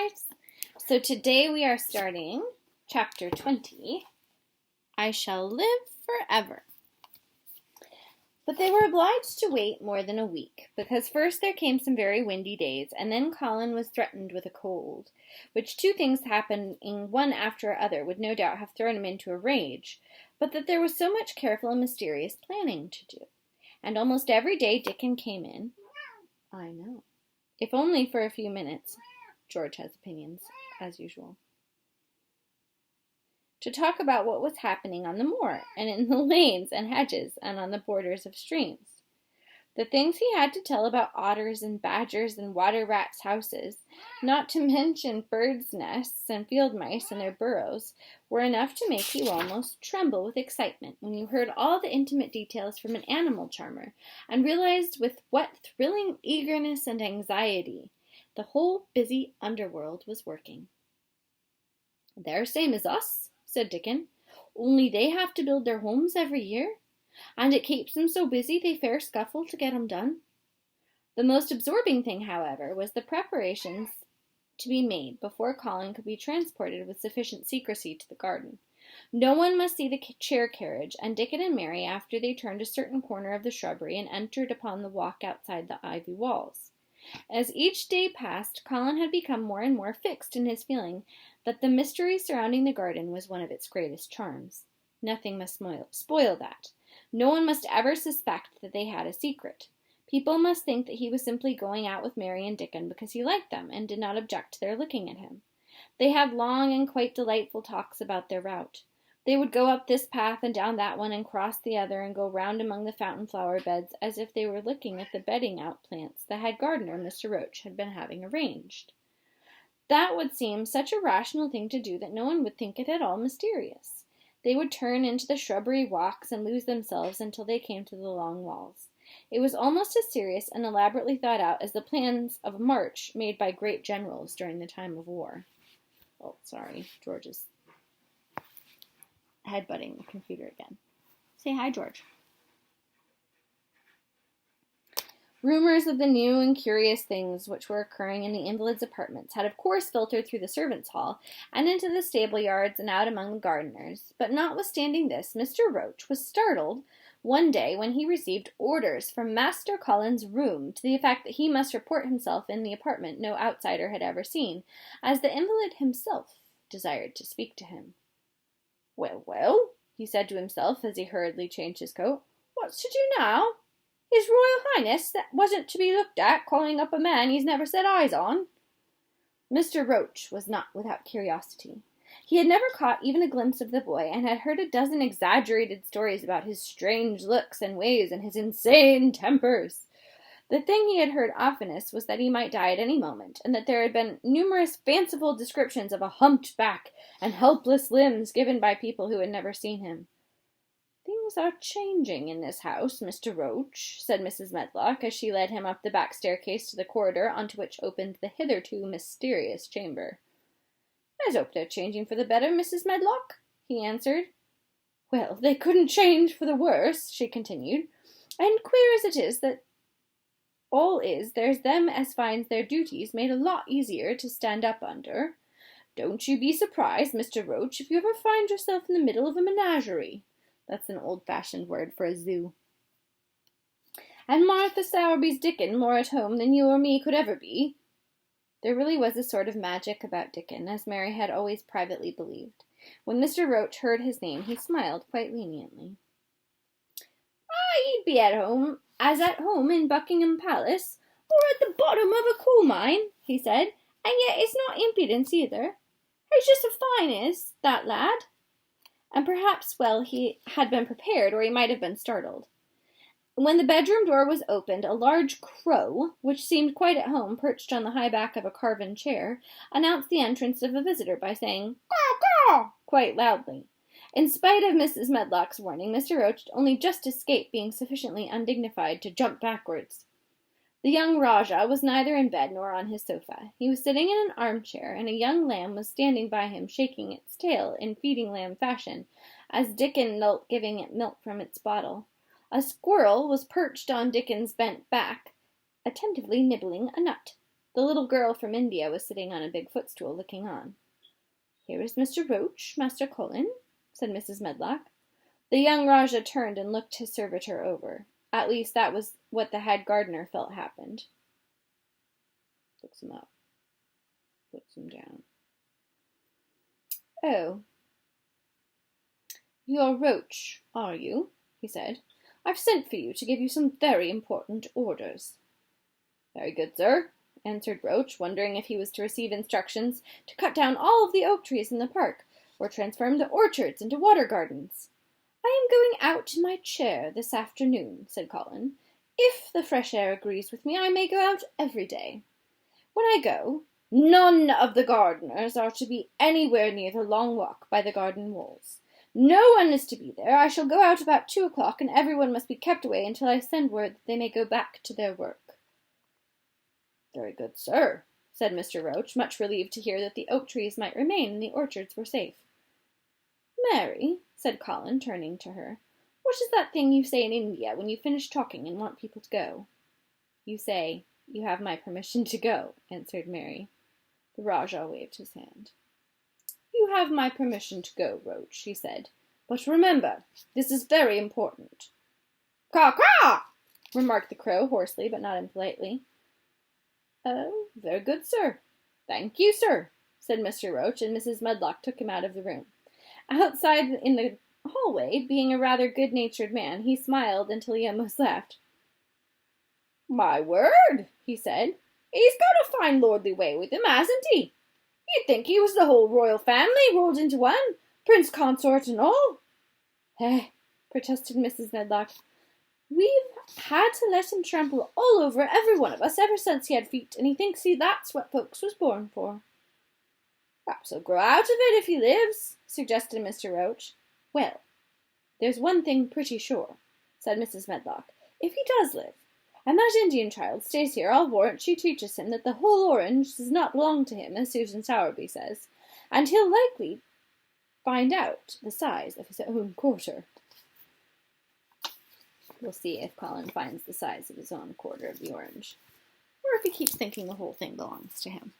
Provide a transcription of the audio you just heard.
guys! So today we are starting chapter 20, I Shall Live Forever. But they were obliged to wait more than a week, because first there came some very windy days, and then Colin was threatened with a cold, which two things happening one after other would no doubt have thrown him into a rage, but that there was so much careful and mysterious planning to do. And almost every day Dickon came in. I know. If only for a few minutes. George has opinions, as usual. To talk about what was happening on the moor, and in the lanes and hedges, and on the borders of streams. The things he had to tell about otters and badgers and water rats' houses, not to mention birds' nests and field mice and their burrows, were enough to make you almost tremble with excitement when you heard all the intimate details from an animal charmer, and realized with what thrilling eagerness and anxiety the whole busy underworld was working. "They're same as us," said Dickon, "only they have to build their homes every year, and it keeps them so busy they fair scuffle to get 'em done." The most absorbing thing, however, was the preparations to be made before Colin could be transported with sufficient secrecy to the garden. No one must see the chair carriage, and Dickon and Mary, after they turned a certain corner of the shrubbery and entered upon the walk outside the ivy walls. As each day passed, Colin had become more and more fixed in his feeling that the mystery surrounding the garden was one of its greatest charms. Nothing must spoil that. No one must ever suspect that they had a secret. People must think that he was simply going out with Mary and Dickon because he liked them and did not object to their looking at him. They had long and quite delightful talks about their route. They would go up this path and down that one and cross the other and go round among the fountain flower beds as if they were looking at the bedding out plants the head gardener, Mr. Roach, had been having arranged. That would seem such a rational thing to do that no one would think it at all mysterious. They would turn into the shrubbery walks and lose themselves until they came to the long walls. It was almost as serious and elaborately thought out as the plans of a march made by great generals during the time of war. Oh, sorry, George is headbutting the computer again. Say hi, George. Rumors of the new and curious things which were occurring in the invalids' apartments had of course filtered through the servants' hall and into the stable yards and out among the gardeners, but notwithstanding this, Mr. Roach was startled one day when he received orders from Master Colin's room to the effect that he must report himself in the apartment no outsider had ever seen, as the invalid himself desired to speak to him. "Well, well," he said to himself as he hurriedly changed his coat, "what's to do now? His Royal Highness, that wasn't to be looked at, calling up a man he's never set eyes on." Mr. Roach was not without curiosity. He had never caught even a glimpse of the boy, and had heard a dozen exaggerated stories about his strange looks and ways and his insane tempers. The thing he had heard oftenest was that he might die at any moment, and that there had been numerous fanciful descriptions of a humped back and helpless limbs given by people who had never seen him. "Things are changing in this house, Mr. Roach," said Mrs. Medlock, as she led him up the back staircase to the corridor onto which opened the hitherto mysterious chamber. "I hope they're changing for the better, Mrs. Medlock," he answered. "Well, they couldn't change for the worse," she continued, "and queer as it is, that all is, there's them as finds their duties made a lot easier to stand up under. Don't you be surprised, Mr. Roach, if you ever find yourself in the middle of a menagerie." That's an old-fashioned word for a zoo. "And Martha Sowerby's Dickon more at home than you or me could ever be." There really was a sort of magic about Dickon, as Mary had always privately believed. When Mr. Roach heard his name, he smiled quite leniently. "He'd be at home in Buckingham Palace, or at the bottom of a coal mine," he said, "and yet it's not impudence either. He's just a fine is, that lad." And perhaps, well, he had been prepared, or he might have been startled. When the bedroom door was opened, a large crow, which seemed quite at home perched on the high back of a carven chair, announced the entrance of a visitor by saying, "Caw, caw," quite loudly. In spite of Mrs. Medlock's warning, Mr. Roach only just escaped being sufficiently undignified to jump backwards. The young Rajah was neither in bed nor on his sofa. He was sitting in an armchair, and a young lamb was standing by him shaking its tail in feeding lamb fashion, as Dickon knelt giving it milk from its bottle. A squirrel was perched on Dickon's bent back, attentively nibbling a nut. The little girl from India was sitting on a big footstool looking on. "Here is Mr. Roach, Master Colin," said Mrs. Medlock. The young Rajah turned and looked his servitor over. At least that was what the head gardener felt happened. Looks him up. Looks him down. "Oh, you're Roach, are you?" he said. "I've sent for you to give you some very important orders." "Very good, sir," answered Roach, wondering if he was to receive instructions to cut down all of the oak trees in the park, or transform the orchards into water gardens. "I am going out to my chair this afternoon," said Colin. "If the fresh air agrees with me, I may go out every day. When I go, none of the gardeners are to be anywhere near the long walk by the garden walls. No one is to be there. I shall go out about 2 o'clock, and everyone must be kept away until I send word that they may go back to their work." "Very good, sir," said Mr. Roach, much relieved to hear that the oak trees might remain and the orchards were safe. "Mary," said Colin, turning to her, "what is that thing you say in India when you finish talking and want people to go?" "You say, 'You have my permission to go,'" answered Mary. The Rajah waved his hand. "You have my permission to go, Roach," he said. "But remember, this is very important." "Caw-caw!" remarked the crow hoarsely but not impolitely. "Oh, very good, sir. Thank you, sir," said Mr. Roach, and Mrs. Medlock took him out of the room. Outside in the hallway, being a rather good-natured man, he smiled until he almost laughed. "My word," he said, "he's got a fine lordly way with him, hasn't he? You'd think he was the whole royal family rolled into one, prince consort and all." "Eh," protested Mrs. Medlock, "we've had to let him trample all over every one of us ever since he had feet, and he thinks that's what folks was born for." "Perhaps he'll grow out of it if he lives," suggested Mr. Roach. "Well, there's one thing pretty sure," said Mrs. Medlock. "If he does live, and that Indian child stays here, I'll warrant she teaches him that the whole orange does not belong to him, as Susan Sowerby says, and he'll likely find out the size of his own quarter." We'll see if Colin finds the size of his own quarter of the orange, or if he keeps thinking the whole thing belongs to him.